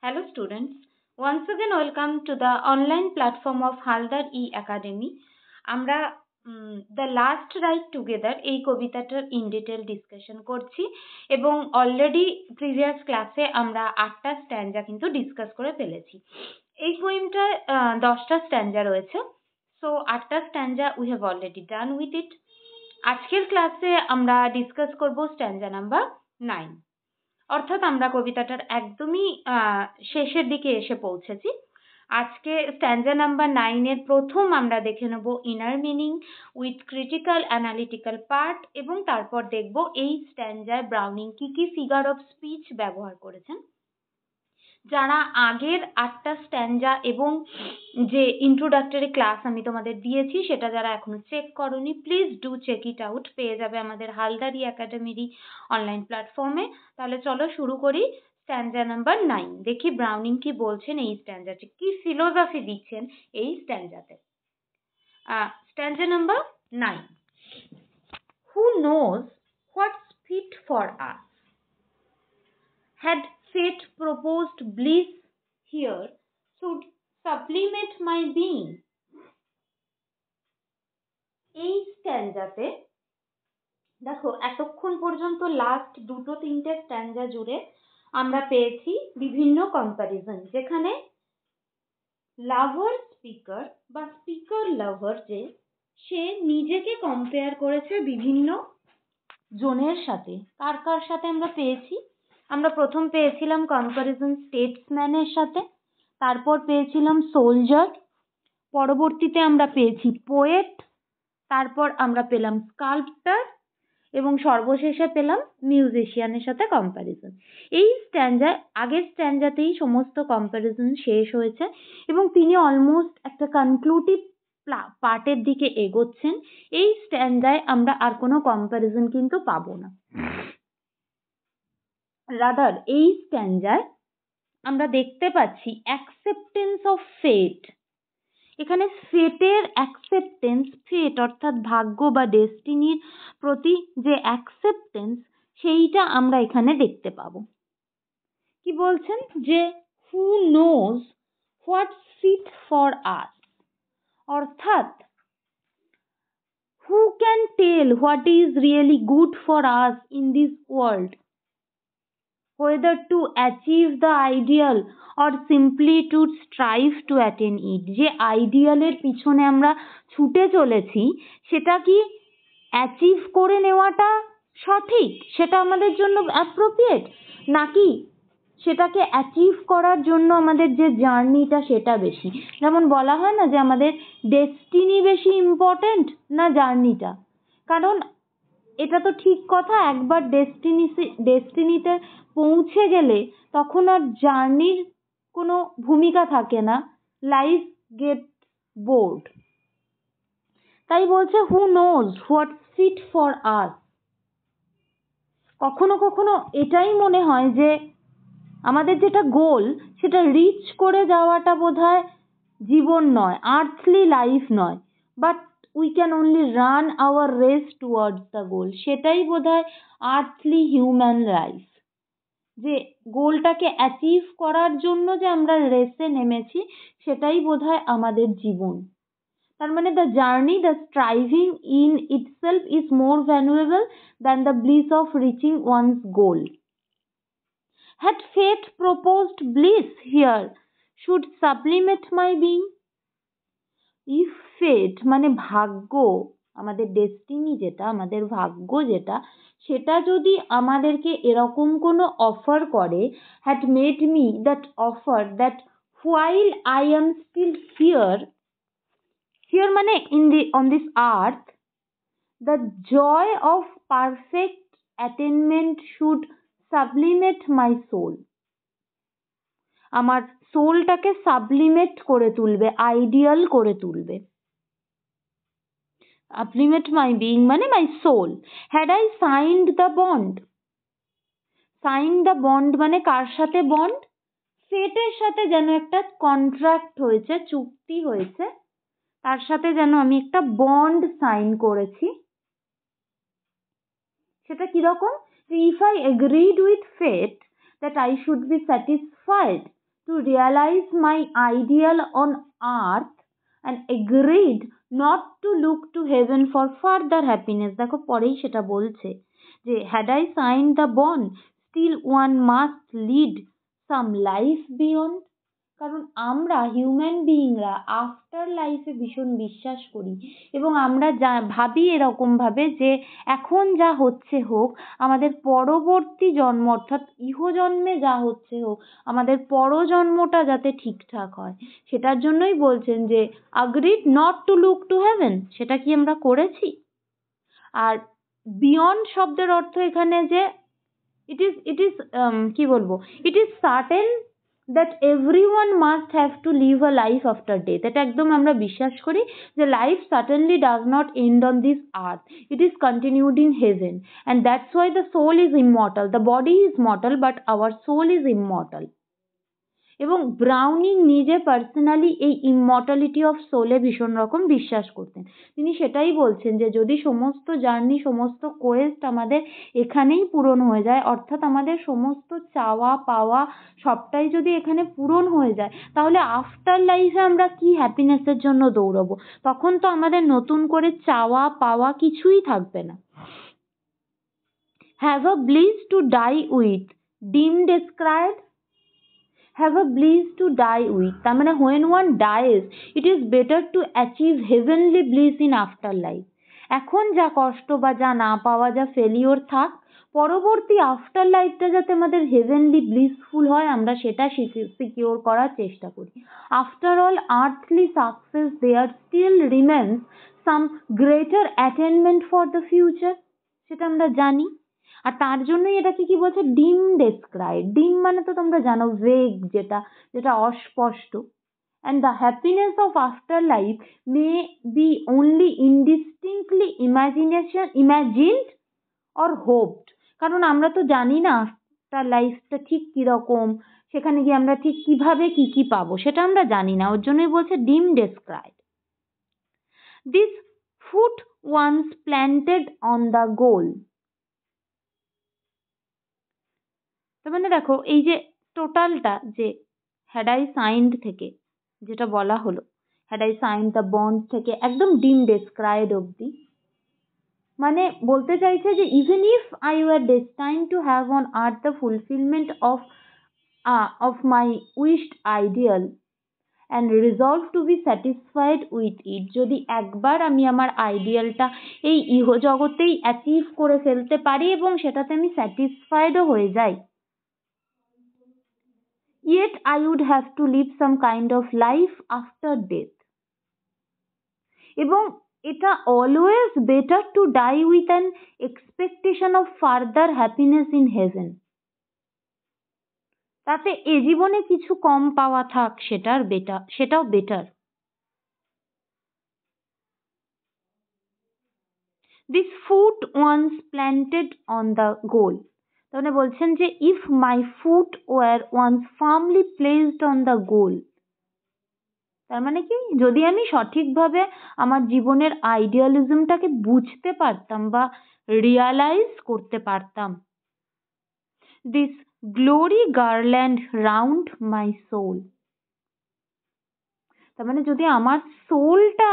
Hello students, once again welcome to the online platform of Haldar E-Academy. আমরা the last ride together এই কবিতাটার in detail discussion করছি এবং already previous ক্লাসে আমরা 8টা স্ট্যান্জা কিন্তু ডিসকাস করে ফেলেছি। এই পোয়েমটায় 10টা স্ট্যান্জা রয়েছে, সো 8টা stanza we have already done with it. আজকের ক্লাসে আমরা ডিসকাস করব স্ট্যান্জা নাম্বার 9, অর্থাৎ আমরা কবিতাটার একদমই শেষের দিকে এসে পৌঁছেছি। আজকে স্ট্যান্জা নাম্বার 9 এর প্রথম আমরা দেখে নেব inner meaning with critical analytical part, এবং তারপর দেখব এই স্ট্যান্জায় ব্রাউনিং কি কি ফিগার অফ স্পিচ ব্যবহার করেছেন। যারা আগের 8টা স্ট্যান্জা এবং যে ইন্ট্রোডাক্টরি ক্লাস আমি তোমাদের দিয়েছি সেটা যারা এখনো চেক করোনি, please do check it out, পেয়ে যাবে আমাদের হালদার একাডেমির অনলাইন প্ল্যাটফর্মে। তাহলে চলো শুরু করি স্ট্যান্জা নাম্বার 9। দেখি ব্রাউনিং কি বলছেন, এই স্ট্যান্জাতে কি ফিলোসফি দিচ্ছেন এই স্ট্যান্জাতে। Stanza number 9, who knows what's fit for us? Had fate proposed bliss here should supplement my being. এই স্ট্যান্জাতে দেখো এতক্ষণ পর্যন্ত লাস্ট 2-3টে স্ট্যান্জা জুড়ে আমরা পেয়েছি বিভিন্ন কম্প্যারিজন, যেখানে লাভার স্পিকার বা স্পিকার লাভার সে নিজেকে কম্পেয়ার করেছে বিভিন্ন জনের সাথে। কার কার সাথে আমরা পেয়েছি? আমরা প্রথম পেয়েছিলাম কম্প্যারিজন স্টেটসম্যানের সাথে, তারপর পেয়েছিলাম সোলজার, পরবর্তীতে আমরা পেয়েছি পোয়েট, তারপর আমরা পেলাম স্কাল্পটার এবং সর্বশেষে পেলাম মিউজিশিয়ানের সাথে কম্প্যারিজন। এই স্ট্যান্জায় আগের স্ট্যান্জাতেই সমস্ত কম্প্যারিজন শেষ হয়েছে এবং তিনি অলমোস্ট একটা কনক্লুটিভ পার্টের দিকে এগোচ্ছেন। এই স্ট্যান্জায় আমরা আর কোনো কম্প্যারিজন কিন্তু পাবো না। রাদার এই স্ট্যান্জায় আমরা দেখতে পাচ্ছি অ্যাকসেপ্টেন্স অফ ফেট। এখানে ফেটের অ্যাকসেপ্টেন্স, ফেট অর্থাৎ ভাগ্য বা ডেস্টিনির প্রতি যে অ্যাকসেপ্টেন্স, সেইটা আমরা এখানে দেখতে পাবো। কি বলছেন যে who knows what's fit for us, অর্থাৎ who can tell what is really good for us in this world, whether to achieve the ideal or simply to strive to attain it. যে আইডিয়ালের পিছনে আমরা ছুটে চলেছি সেটা কি অ্যাচিভ করে নেওয়াটা সঠিক, সেটা আমাদের জন্য অ্যাপ্রোপ্রিয়েট, নাকি সেটাকে অ্যাচিভ করার জন্য আমাদের যে জার্নিটা সেটা বেশি? যেমন বলা হয় না যে আমাদের ডেস্টিনি বেশি ইম্পর্টেন্ট না জার্নিটা? কারণ এটা তো ঠিক কথা, একবার ডেস্টিনিতে পৌঁছে গেলে তখন আর জার্নির কোনো ভূমিকা থাকে না, লাইফ গেট বোর্ড। তাই বলছে who knows what fit for us. কখনো কখনো এটাই মনে হয় যে আমাদের যেটা গোল সেটা রিচ করে যাওয়াটা বোধহয় জীবন নয়, আর্থলি লাইফ নয়, but we can only run our race towards the goal. সেটাই বোধহয় আর্থলি হিউম্যান লাইফ, যে গোলটাকে অ্যাচিভ করার জন্য যে আমরা রেসে নেমেছি সেটাই বোধহয় আমাদের জীবন। তার মানে the journey, the striving in itself is more valuable than the bliss of reaching one's goal. Had fate proposed bliss here should supplement my being. If fate মানে ভাগ্য, আমাদের ডেস্টিনি যেটা, আমাদের ভাগ্য যেটা, সেটা যদি আমাদেরকে এরকম কোনো অফার করে, had made me that offer that while I am still here মানে on this earth, the joy of perfect attainment should sublimate my soul. আমার সোলটাকে সাবলিমেট করে তুলবে, আইডিয়াল করে তুলবে। সাবলিমেট মাই বিইং মানে my soul. Had I signed the bond, sign the bond মানে কার সাথে বন্ড? ফেটের সাথে যেন একটা কন্ট্রাক্ট হয়েছে, চুক্তি হয়েছে, তার সাথে যেন আমি একটা বন্ড সাইন করেছি। সেটা কিরকম? If I agreed with fate that I should be satisfied to realize my ideal on earth and agreed not to look to heaven for further happiness. দেখো পরেই সেটা বলছে যে had I signed the bond still one must lead some life beyond. কারণ আমরা human বিইংরা after লাইফে ভীষণ বিশ্বাস করি এবং আমরা যা ভাবি এরকম ভাবে যে এখন যা হচ্ছে হোক, আমাদের পরবর্তী জন্ম অর্থাৎ ইহজন্মে যা হচ্ছে হোক, আমাদের পরজন্মটা যাতে ঠিকঠাক হয় সেটার জন্যই বলছেন যে agreed not to look to heaven. সেটা কি আমরা করেছি? আর বিয়ন্ড শব্দের অর্থ এখানে যে it is কি বলবো, it is certain that everyone must have to live a life after death. এটা একদম আমরা বিশ্বাস করি যে life certainly does not end on this earth, it is continued in heaven, and that's why the soul is immortal. The body is mortal but our soul is immortal. এবং Browning নিজে personally এই immortality of সোলে ভীষণ রকম বিশ্বাস করতেন। তিনি সেটাই বলছেন যে যদি সমস্ত জার্নি, সমস্ত কোয়েস্ট আমাদের এখানেই পূরণ হয়ে যায়, অর্থাৎ আমাদের সমস্ত চাওয়া পাওয়া সবটাই যদি এখানে পূরণ হয়ে যায়, তাহলে আফটার লাইফে আমরা কি হ্যাপিনেসের জন্য দৌড়বো? তখন তো আমাদের নতুন করে চাওয়া পাওয়া কিছুই থাকবে না। Have a bliss to die with, dim described have a bliss to die with. তার মানে when one dies it is better to achieve heavenly bliss in afterlife. এখন যা কষ্ট বা যা না পাওয়া, যা ফেলিওর থাক, পরবর্তী আফটার লাইফটা যাতে আমাদের হেভেনলি ব্লিসফুল হয় আমরা সেটা সিকিওর করার চেষ্টা করি। After all earthly success there still remains some greater attainment for the future, সেটা আমরা জানি। আর তার জন্যই এটাকে কি বলছে, ডিম ডেসক্রাইব। ডিম মানে তো তোমরা জানো ভেগ, যেটা অস্পষ্ট। and the happiness of afterlife may be only indistinctly imagined or hoped. কারণ আমরা তো জানি না আফটার লাইফটা ঠিক কিরকম, সেখানে গিয়ে আমরা ঠিক কিভাবে কি পাবো সেটা আমরা জানি না, ওর জন্যই বলছে ডিম describe. this foot once planted on the goal. তার মানে দেখো এই যে টোটালটা যে হ্যাড আই সাইন্ড থেকে যেটা বলা হলো, had I signed the bond থেকে একদম ডিম ডেসক্রাইবড অব্দি, মানে বলতে চাইছে যে even if I were destined to have on earth the fulfilment of my wished ideal and resolve to be satisfied with it, যদি একবার আমি আমার আইডিয়ালটা এই ইহজগতেই অ্যাচিভ করে ফেলতে পারি এবং সেটাতে আমি স্যাটিসফাইডও হয়ে যাই, yet I would have to live some kind of life after death. এবং এটা always better to die with an expectation of further happiness in heaven. তাতে এ জীবনে কিছু কম পাওয়া থাক সেটাও better. This foot once planted on the goal. তাহলে বলছেন যে if my foot were once firmly placed on the goal, তার মানে কি যদি আমি সঠিকভাবে আমার জীবনের আইডিয়ালিজমটাকে বুঝতে পারতাম বা রিয়ালাইজ করতে পারতাম, this glory garland round my soul, তার মানে যদি আমার সোলটা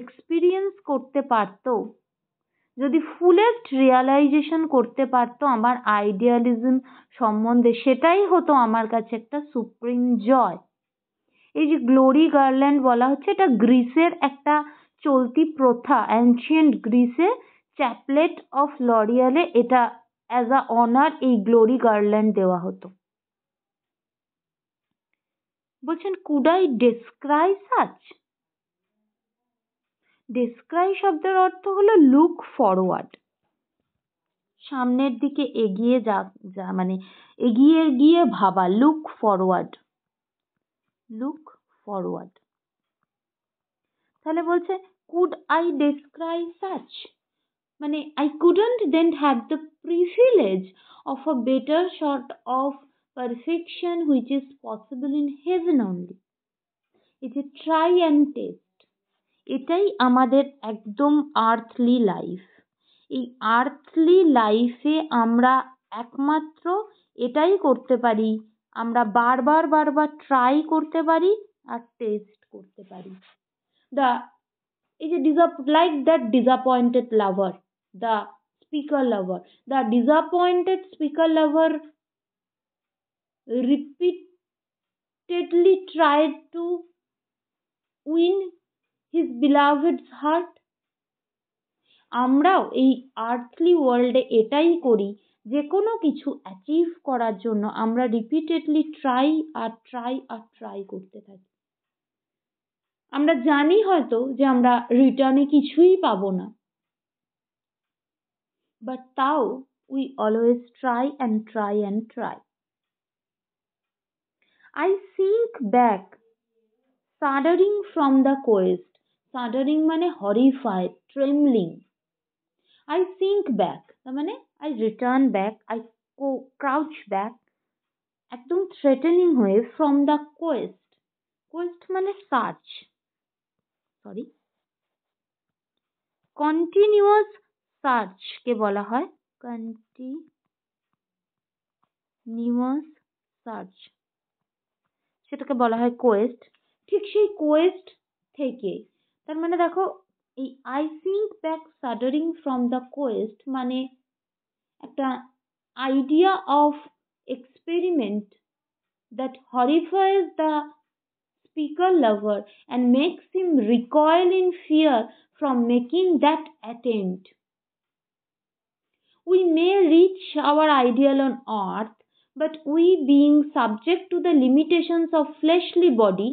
এক্সপিরিয়েন্স করতে পারতো, যদি ফুলেস্ট রিয়ালাইজেশন করতে পারতো আমার আইডিয়ালিজম সম্বন্ধে, সেটাই হতো আমার কাছে একটা সুপ্রিম জয়। এই যে গ্লোরি গার্ল্যান্ড বলা হচ্ছে, এটা গ্রিসের একটা চলতি প্রথা, অ্যানশিয়েন্ট গ্রিসে চ্যাপলেট অফ লরিয়ালে এটা অ্যাজ আ অনার এই গ্লোরি গার্ল্যান্ড দেওয়া হতো। বলছেন কুড আই ডেসক্রাই সাচ? ডেসক্রাই শব্দের অর্থ হলো লুক ফরওয়ার্ড, সামনের দিকে এগিয়ে যা মানে এগিয়ে গিয়ে ভাবা, লুক ফরওয়ার্ড। তাহলে বলছে কুড আই ডেসক্রাই সাচ, মানে I couldn't then have the privilege of a better sort of perfection which is possible in heaven only. এই যে ট্রাই অ্যান্ড টেস্ট, এটাই আমাদের একদম আর্থলি লাইফ। এই আর্থলি লাইফে আমরা একমাত্র এটাই করতে পারি, আমরা বারবার ট্রাই করতে পারি আর টেস্ট করতে পারি। এই যে like that disappointed lover, the speaker lover, the disappointed speaker lover repeatedly tried to win his beloved's heart. আমরাও এই আর্থলি ওয়ার্ল্ডে এটাই করি, যে কোনো কিছু অ্যাচিভ করার জন্য আমরা রিপিটেডলি ট্রাই করতে থাকি। আমরা জানি হয়তো যে আমরা রিটার্নে কিছুই পাবো না, বাট তাও we always try and try. I sink back, shuddering from the quest. Shuddering মানে horrified, trembling. I sink back, তার মানে I return back, I crouch back, একদম threatening হয়ে from the quest. Quest মানে search. Continuous search কে বলা হয় continuous search, সেটাকে বলা হয় কোয়েস্ট। ঠিক সেই কোয়েস্ট থেকে, তার মানে দেখো এই I sink back shuddering from the quest মানে একটা idea of experiment that horrifies the speaker lover and makes him recoil in fear from making that attempt. We may reach our ideal on earth, but we, being subject to the limitations of fleshly body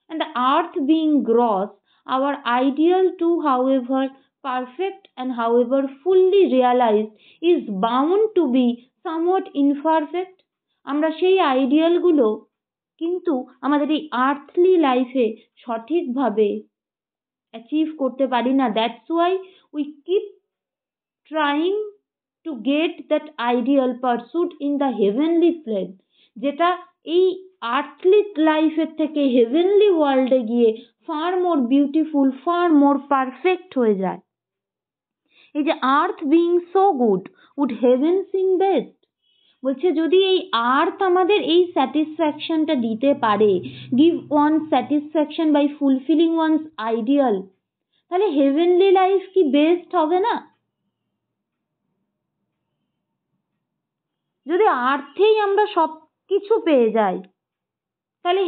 and the earth being gross, our ideal too, however perfect and however fully realized, is bound to be somewhat imperfect. আমরা সেই আইডিয়ালগুলো কিন্তু আমাদের এই earthly লাইফে সঠিকভাবে achieve করতে পারি না। That's why we keep trying to get that ideal pursuit in the heavenly plane, যেটা এই আর্থলি লাইফের থেকে হেভেনলি ওয়ার্ল্ডে গিয়ে far more beautiful, far more perfect হয়ে যায়। এই যে earth being so good, would heaven seem best, বলছে যদি এই আর্থ আমাদের এই স্যাটিসফ্যাকশনটা দিতে পারে, give one satisfaction by fulfilling one's ideal, তাহলে হেভেনলি লাইফ কি বেস্ট হবে না? যদি আর্থেই আমরা সব কিছু পেয়ে যাই, তাহলে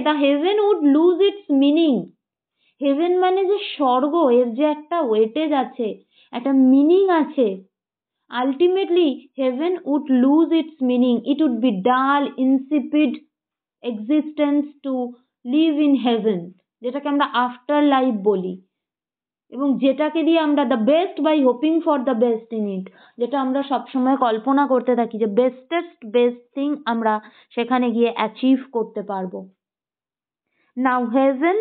the heaven would lose its meaning. Heaven মানে যে স্বর্গ, এর যে একটা ওয়েটেজ আছে, একটা মিনিং আছে। Ultimately heaven would lose its meaning, it would be dull insipid existence to live in heaven, যেটাকে আমরা আফটার লাইফ বলি, এবং যেটাকে দিয়ে আমরা the best by hoping for the best in it, যেটা আমরা সবসময় কল্পনা করতে থাকি যে বেস্ট থিং আমরা সেখানে গিয়ে অ্যাচিভ করতে পারবো। Now heaven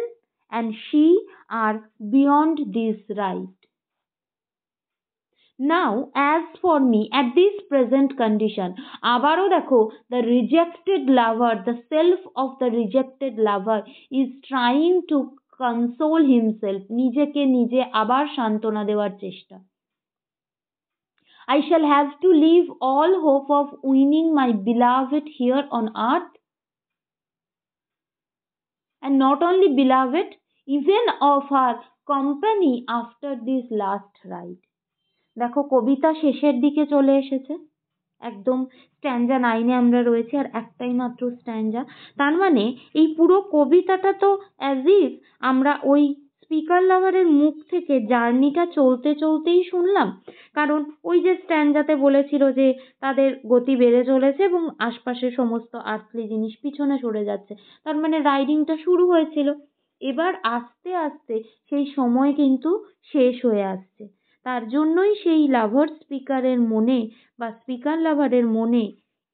and she are beyond this right. Now as for me at this present condition, আবারও দেখো the rejected lover, the self of the rejected lover is trying to console himself, নিজেকে নিজে আবার সান্ত্বনা দেওয়ার চেষ্টা। I shall have to leave all hope of winning my beloved here on earth, and not only beloved, even of her company after this last ride. দেখো কবিতা শেষের দিকে চলে এসেছে, একদম স্ট্যান্জা 9-এ আমরা রয়েছি, আর একটাই মাত্র স্ট্যান্জা। তার মানে এই পুরো কবিতাটা তো অ্যাজ ইফ আমরা ওই স্পিকার লাভারের মুখ থেকে জার্নিটা চলতেই শুনলাম। কারণ ওই যে স্ট্যান্জাতে বলেছিল যে তাদের গতি বেড়ে চলেছে এবং আশপাশের সমস্ত আর্থলি জিনিস পিছনে সরে যাচ্ছে, তার মানে রাইডিংটা শুরু হয়েছিল। এবার আস্তে আস্তে সেই সময় কিন্তু শেষ হয়ে আসছে। তার জন্যই সেই লাভার স্পিকারের মনে বা স্পিকার লাভারের মনে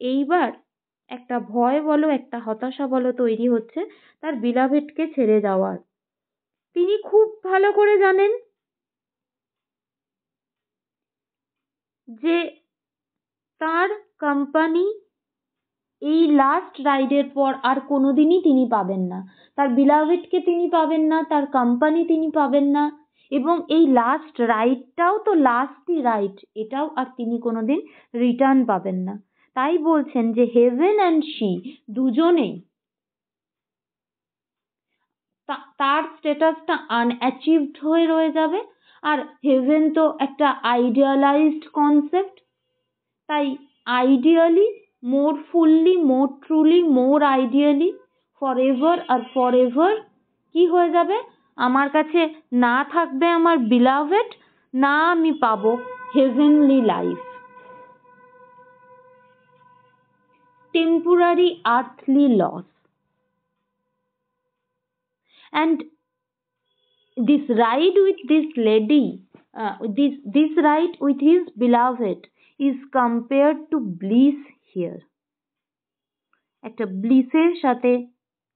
এইবার একটা ভয় বলো, একটা হতাশা বলো তৈরি হচ্ছে তার বিলাভেটকে ছেড়ে যাওয়ার। তিনি খুব ভালো করে জানেন যে তার কোম্পানি এই লাস্ট রাইডের পর আর কোনোদিনই তিনি পাবেন না, তার বিলাভেটকে তিনি পাবেন না, তার কোম্পানি তিনি পাবেন না, এবং এই লাস্ট রাইডটাও তো লাস্টই রাইড, এটাও আর তিনি কোনোদিন রিটার্ন পাবেন না। তাই বলছেন যে হেভেন অ্যান্ড শি দুজনেই তার স্ট্যাটাসটা আনঅ্যাচিভড হয়ে রয়ে যাবে। আর হেভেন তো একটা আইডিয়ালাইজড কনসেপ্ট, তাই আইডিয়ালি, মোর ফুললি, মোর ট্রুলি, মোর আইডিয়ালি, ফরএভার আর ফরএভার কি হয়ে যাবে, আমার কাছে না থাকবে আমার বিলাভেড, না আমি পাবো heavenly life. Temporary earthly loss. And this ride with this lady, this ride with his beloved is compared to bliss here. একটা ব্লিসের সাথে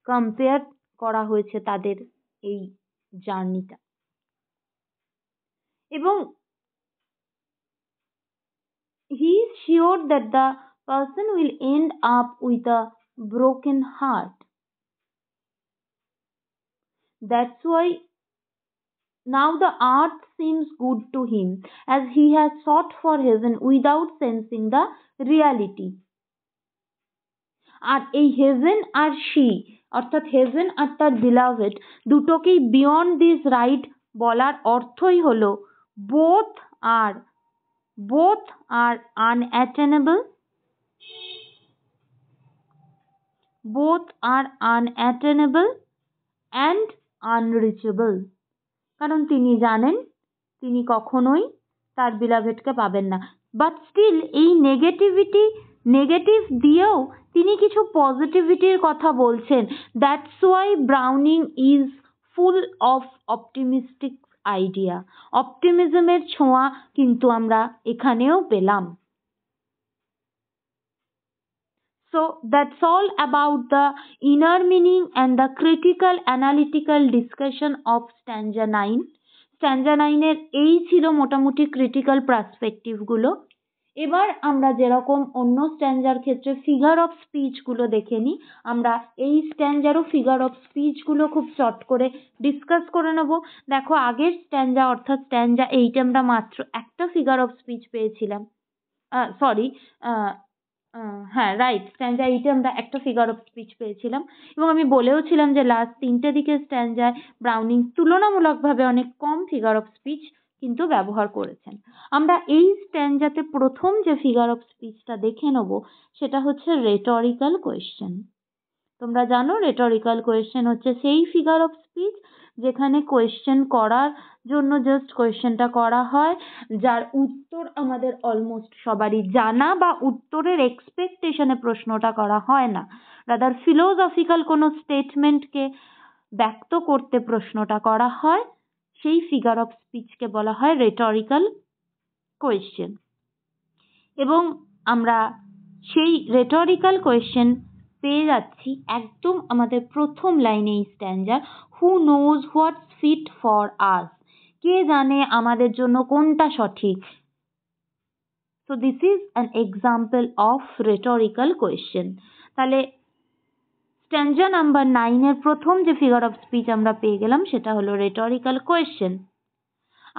কম্পেয়ার করা হয়েছে তাদের এই জার্নিটা। এবং he is sure that the person will end up with a broken heart. That's why now the earth seems good to him, as he has sought for heaven without sensing the reality. আর এই haven R she অর্থাৎ haven আর তার beloved দুটোকেই beyond this right বলার অর্থই হলো both R আনঅ্যাটেনেবল, and unreachable. কারণ তিনি জানেন তিনি কখনোই তার বিলাভেডকে পাবেন না। বাট স্টিল এই নেগেটিভ দিয়েও তিনি কিছু পজিটিভিটির কথা বলছেন। That's why Browning is full of optimistic idea. অপটিমিজমের ছোঁয়া কিন্তু আমরা এখানেও পেলাম। So that's all about the inner meaning and the critical analytical discussion of stanza 9. স্ট্যাঞ্জা 9-এর এই ছিল মোটামুটি ক্রিটিক্যাল পার্সপেক্টিভ গুলো। এবার আমরা যেরকম অন্য স্ট্যাঞ্জার ক্ষেত্রে ফিগার অফ স্পিচ গুলো দেখে নিই, আমরা এই স্ট্যাঞ্জারও ফিগার অফ স্পিচ গুলো খুব শর্ট করে ডিসকাস করে নেব। দেখো আগের স্ট্যাঞ্জা অর্থাৎ স্ট্যাঞ্জা 8 আমরা মাত্র একটা ফিগার অফ স্পিচ পেয়েছিলাম, স্ট্যাঞ্জা 8-এ আমরা একটা ফিগার অফ স্পিচ পেয়েছিলাম এবং আমি বলেওছিলাম যে লাস্ট 3টে দিকের স্ট্যাঞ্জায় ব্রাউনিং তুলনামূলকভাবে অনেক কম ফিগার অফ স্পিচ কিন্তু ব্যবহার করেছেন। আমরা এই স্ট্যাঞ্জাতে প্রথম যে ফিগার অফ স্পিচটা দেখে নেব সেটা হচ্ছে রেটরিক্যাল কোয়েশ্চেন। তোমরা জানো রেটরিক্যাল কোয়েশ্চেন হচ্ছে সেই ফিগার অফ স্পিচ যেখানে কোয়েশ্চেন করার জন্য জাস্ট কোয়েশ্চেনটা করা হয়, যার উত্তর আমাদের অলমোস্ট সবারই জানা বা উত্তরের এক্সপেকটেশনে প্রশ্নটা করা হয় না, রাদার ফিলোসফিক্যাল কোনো স্টেটমেন্টকে ব্যক্ত করতে প্রশ্নটা করা হয়। সেই ফিগার অফ স্পিচকে বলা হয় রেটরিক্যাল কোয়েশ্চেন। এবং আমরা সেই রেটরিক্যাল কোয়েশ্চেন পেয়ে যাচ্ছি একদম আমাদের প্রথম লাইনে এই স্ট্যাঞ্জার, who knows what's fit for us, কে জানে আমাদের জন্য কোনটা সঠিক। So this is an example of rhetorical question. তাহলে স্ট্যাঞ্জা নাম্বার 9-এর প্রথম যে ফিগার অফ স্পিচ আমরা পেয়ে গেলাম সেটা হলো রেটরিক্যাল কোয়েশ্চেন।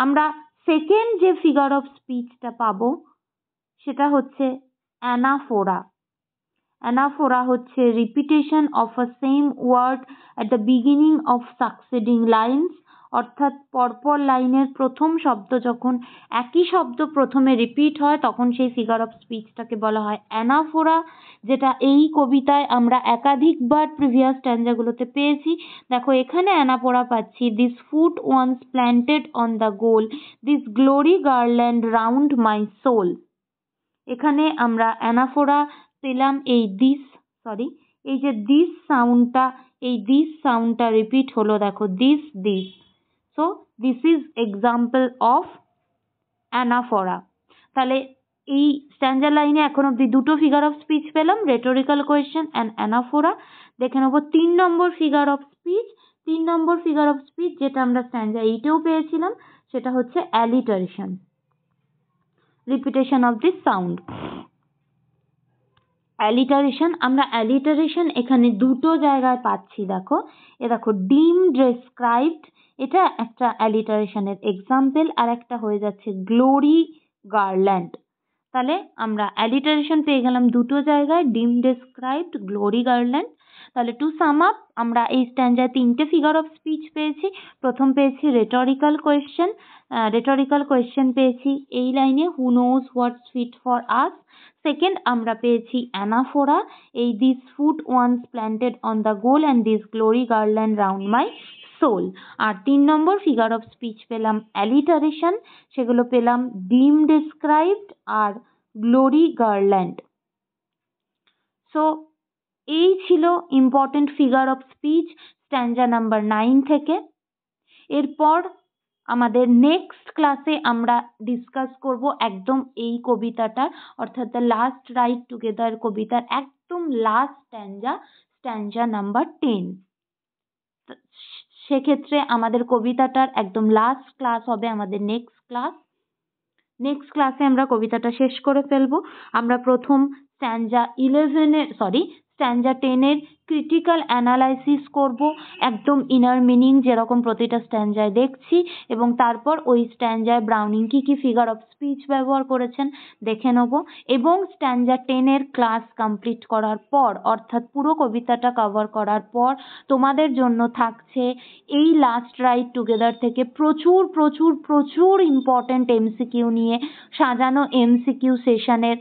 আমরা সেকেন্ড যে ফিগার অফ স্পিচটা পাবো সেটা হচ্ছে অ্যানাফোরা। অ্যানাফোরা হচ্ছে repetition of a same word at the beginning of succeeding lines, অর্থাৎ পরপর লাইনের প্রথম শব্দ যখন একই শব্দ প্রথমে রিপিট হয় তখন সেই ফিগার অফ স্পিচটাকে বলা হয় অ্যানাফোরা, যেটা এই কবিতায় আমরা একাধিকবার প্রিভিয়াস স্ট্যাঞ্জাগুলোতে পেয়েছি। দেখো এখানে অ্যানাফোরা পাচ্ছি, this foot once planted on the goal, this glory garland round my soul. এখানে আমরা অ্যানাফোরা পেলাম এই যে দিস সাউন্ডটা রিপিট হলো, দেখো this. So this is example of anaphora. তাহলে এই স্ট্যাঞ্জা লাইনে এখন অব্দি দুটো ফিগার অফ স্পিচ পেলাম, রেটরিক্যাল কোয়েশ্চেন অ্যান্ড অ্যানাফোরা। দেখে নেবো 3 নম্বর figure of speech. 3 number figure of speech যেটা আমরা স্ট্যাঞ্জা 8-এও পেয়েছিলাম সেটা হচ্ছে alliteration, repetition of this sound. আমরা অ্যালিটারেশন এখানে দুটো জায়গায় পাচ্ছি। দেখো ডিম ডেসক্রাইবড, এটা একটা অ্যালিটারেশনের এক্সাম্পল, আর একটা হয়ে যাচ্ছে গ্লোরি গার্ল্যান্ড। তাহলে আমরা অ্যালিটারেশন পেয়ে গেলাম দুটো জায়গায়, ডিম ডেসক্রাইবড, গ্লোরি গার্ল্যান্ড। তাহলে টু সাম আপ, আমরা এই স্ট্যান্ডায় তিনটে ফিগার অফ স্পিচ পেয়েছি। প্রথম পেয়েছি রেটরিক্যাল কোয়েশ্চেন পেয়েছি এই লাইনে, who knows what's fit for us. Second আমরা পেয়েছি অ্যানাফোরা, এই this foot once planted on the goal and this glory garland round my soul. আর 3 নম্বর ফিগার অফ স্পিচ পেলাম অ্যালিটারেশন, সেগুলো পেলাম ডিম ডেসক্রাইবড আর গ্লোরি গার্ল্যান্ড। সো এই ছিল important figure of speech stanza number 9 থেকে। এরপর আমাদের নেক্সট ক্লাসে আমরা ডিসকাস করব একদম এই কবিতাটার, অর্থাৎ দ্য লাস্ট রাইড টুগেদার কবিতার একদম লাস্ট স্ট্যান্জা নাম্বার 10। সেক্ষেত্রে আমাদের কবিতাটার একদম লাস্ট ক্লাস হবে আমাদের নেক্সট ক্লাসে আমরা কবিতাটা শেষ করে ফেলবো। আমরা প্রথম স্ট্যান্জা 10-এর ক্রিটিক্যাল অ্যানালাইসিস করব, একদম ইনার মিনিং যেরকম প্রতিটা স্ট্যান্জায় দেখছি, এবং তারপর ওই স্ট্যান্জায় ব্রাউনিং কি কি ফিগার অফ স্পিচ ব্যবহার করেছেন দেখে নেব। এবং স্ট্যান্জা 10-এর ক্লাস কমপ্লিট করার পর, অর্থাৎ পুরো কবিতাটা কভার করার পর, তোমাদের জন্য থাকছে এই লাস্ট রাইড টুগেদার থেকে প্রচুর প্রচুর প্রচুর ইম্পর্টেন্ট এমসিকিউ নিয়ে সাজানো এমসিকিউ সেশনের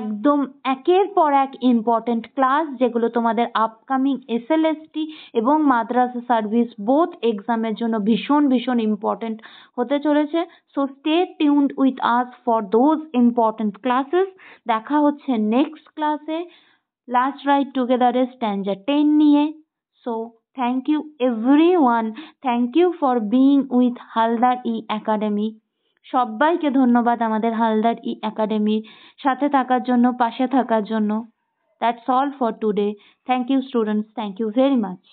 একদম একের পর এক ইম্পর্টেন্ট ক্লাস, যেগুলো তোমাদের আপকামিং এসএলএসটি এবং মাদ্রাসা সার্ভিস বোথ এক্সামের জন্য ভীষণ ভীষণ ইম্পর্টেন্ট হতে চলেছে। So stay tuned with us for those important classes. দেখা হচ্ছে নেক্সট ক্লাসে লাস্ট রাইড টুগেদারের স্ট্যান্জা 10 নিয়ে। So thank you everyone, thank you for being with Haldar E academy. সবাইকে ধন্যবাদ আমাদের হালদার ই একাডেমির সাথে থাকার জন্য, পাশে থাকার জন্য। That's all for today. Thank you students. Thank you very much.